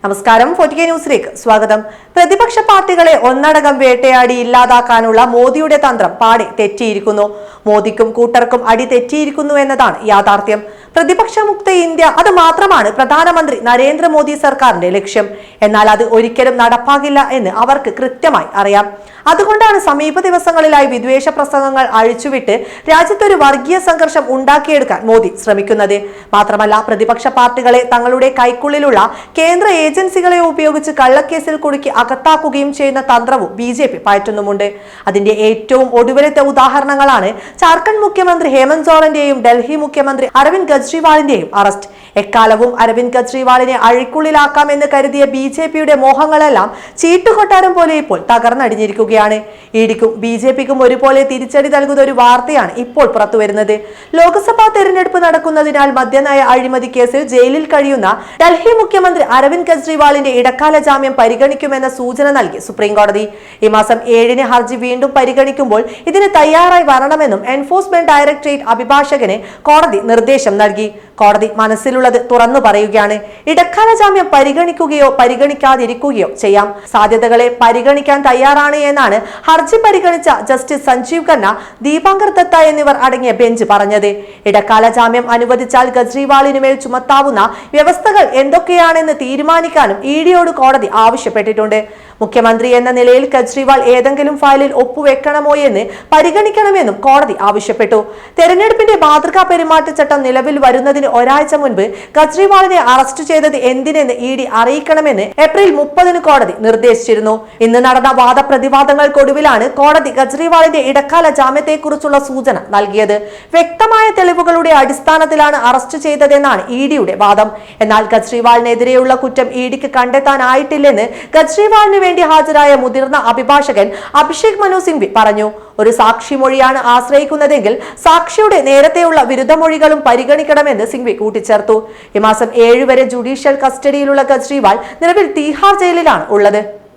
നമസ്കാരം. 4K ന്യൂസിലേക്ക് സ്വാഗതം. പ്രതിപക്ഷ പാർട്ടികളെ ഒന്നടങ്കം വേട്ടയാടി ഇല്ലാതാക്കാനുള്ള മോദിയുടെ തന്ത്രം പാടെ തെറ്റിയിരിക്കുന്നു. മോദിക്കും കൂട്ടർക്കും അടി തെറ്റിയിരിക്കുന്നു എന്നതാണ് യാഥാർത്ഥ്യം. പ്രതിപക്ഷമുക്ത ഇന്ത്യ അത് മാത്രമാണ് പ്രധാനമന്ത്രി നരേന്ദ്രമോദി സർക്കാരിന്റെ ലക്ഷ്യം. എന്നാൽ അത് ഒരിക്കലും നടപ്പാകില്ല എന്ന് അവർക്ക് കൃത്യമായി അറിയാം. അതുകൊണ്ടാണ് സമീപ ദിവസങ്ങളിലായി വിദ്വേഷ പ്രസംഗങ്ങൾ അഴിച്ചുവിട്ട് രാജ്യത്തൊരു വർഗീയ സംഘർഷം ഉണ്ടാക്കിയെടുക്കാൻ മോദി ശ്രമിക്കുന്നത്. മാത്രമല്ല, പ്രതിപക്ഷ പാർട്ടികളെ തങ്ങളുടെ കൈക്കുള്ളിലുള്ള കേന്ദ്ര ഏജൻസികളെ ഉപയോഗിച്ച് കള്ളക്കേസിൽ കുടുക്കി അകത്താക്കുകയും ചെയ്യുന്ന തന്ത്രവും BJP പയറ്റുന്നുമുണ്ട്. അതിന്റെ ഏറ്റവും ഒടുവിലത്തെ ഉദാഹരണങ്ങളാണ് ജാർഖണ്ഡ് മുഖ്യമന്ത്രി ഹേമന്ത് സോറന്റെയും ഡൽഹി മുഖ്യമന്ത്രി അരവിന്ദ് കെജ്രിവാളിന്റെയും അറസ്റ്റ്. എക്കാലവും അരവിന്ദ് കെജ്രിവാളിനെ അഴിക്കുള്ളിലാക്കാമെന്ന് കരുതിയ BJPയുടെ മോഹങ്ങളെല്ലാം ചീട്ടുകൊട്ടാരം പോലെ ഇപ്പോൾ തകർന്നടിഞ്ഞിരിക്കുകയാണ്. ഇഡിക്കും BJPക്കും ഒരുപോലെ തിരിച്ചടി നൽകുന്ന ഒരു വാർത്തയാണ് ഇപ്പോൾ പുറത്തുവരുന്നത്. ലോക്സഭാ തെരഞ്ഞെടുപ്പ് നടക്കുന്നതിനാൽ മദ്യനയ അഴിമതി കേസിൽ ജയിലിൽ കഴിയുന്ന ഡൽഹി മുഖ്യമന്ത്രി അരവിന്ദ് കെജ്രിവാളിന്റെ ഇടക്കാല ജാമ്യം പരിഗണിക്കുമെന്ന സൂചന നൽകി സുപ്രീം കോടതി. ഈ മാസം 7-ന് ഹർജി വീണ്ടും പരിഗണിക്കുമ്പോൾ ഇതിന് തയ്യാറായി വരണമെന്നും എൻഫോഴ്സ്മെന്റ് ഡയറക്ടറേറ്റ് അഭിഭാഷകന് കോടതി നിർദ്ദേശം നൽകി. കോടതി മനസ്സിലുള്ളത് തുറന്നു പറയുകയാണ്. ഇടക്കാല ജാമ്യം പരിഗണിക്കുകയോ പരിഗണിക്കാതിരിക്കുകയോ ചെയ്യാം. സാധ്യതകളെ പരിഗണിക്കാൻ തയ്യാറാണ് എന്നാണ് ഹർജി പരിഗണിച്ച ജസ്റ്റിസ് സഞ്ജീവ് ഖന്ന, ദീപാങ്കർ ദത്ത എന്നിവർ അടങ്ങിയ ബെഞ്ച് പറഞ്ഞത്. ഇടക്കാല ജാമ്യം അനുവദിച്ചാൽ കെജ്രിവാളിനുമേൽ ചുമത്താവുന്ന വ്യവസ്ഥകൾ എന്തൊക്കെയാണെന്ന് തീരുമാനിക്കാനും ഇഡിയോട് കോടതി ആവശ്യപ്പെട്ടിട്ടുണ്ട്. മുഖ്യമന്ത്രി എന്ന നിലയിൽ കെജ്രിവാൾ ഏതെങ്കിലും ഫയലിൽ ഒപ്പുവെക്കണമോ എന്ന് പരിഗണിക്കണമെന്നും കോടതി ആവശ്യപ്പെട്ടു. തെരഞ്ഞെടുപ്പിന്റെ മാതൃകാ പെരുമാറ്റച്ചട്ടം നിലവിൽ വരുന്നതിന് ഒരാഴ്ച മുൻപ് കെജ്രിവാളിനെ അറസ്റ്റ് ചെയ്തത് എന്തിനെന്ന് ഇഡി അറിയിക്കണമെന്ന് ഏപ്രിൽ 30-ന് കോടതി നിർദ്ദേശിച്ചിരുന്നു. ഇന്ന് നടന്ന വാദപ്രതിവാദങ്ങൾക്കൊടുവിലാണ് കോടതി കെജ്രിവാളിന്റെ ഇടക്കാല ജാമ്യത്തെക്കുറിച്ചുള്ള സൂചന നൽകിയത്. വ്യക്തമായ തെളിവുകളുടെ അടിസ്ഥാനത്തിലാണ് അറസ്റ്റ് ചെയ്തതെന്നാണ് ഇഡിയുടെ വാദം. എന്നാൽ കെജ്രിവാളിനെതിരെയുള്ള കുറ്റം ഇഡിക്ക് കണ്ടെത്താനായിട്ടില്ലെന്ന് കെജ്രിവാളിന് വേണ്ടി ഹാജരായ മുതിർന്ന അഭിഭാഷകൻ അഭിഷേക് മനു സിംഗ്വി പറഞ്ഞു. ഒരു സാക്ഷിമൊഴിയാണ് ആശ്രയിക്കുന്നതെങ്കിൽ സാക്ഷിയുടെ നേരത്തെയുള്ള വിരുദ്ധമൊഴികളും പരിഗണിക്കണമെന്ന് സിംഗ്വി കൂട്ടിച്ചേർത്തു. ഈ മാസം 7 വരെ ജുഡീഷ്യൽ കസ്റ്റഡിയിലുള്ള കെജ്രിവാൾ നിലവിൽ തീഹാർ ജയിലിലാണ് ഉള്ളത്.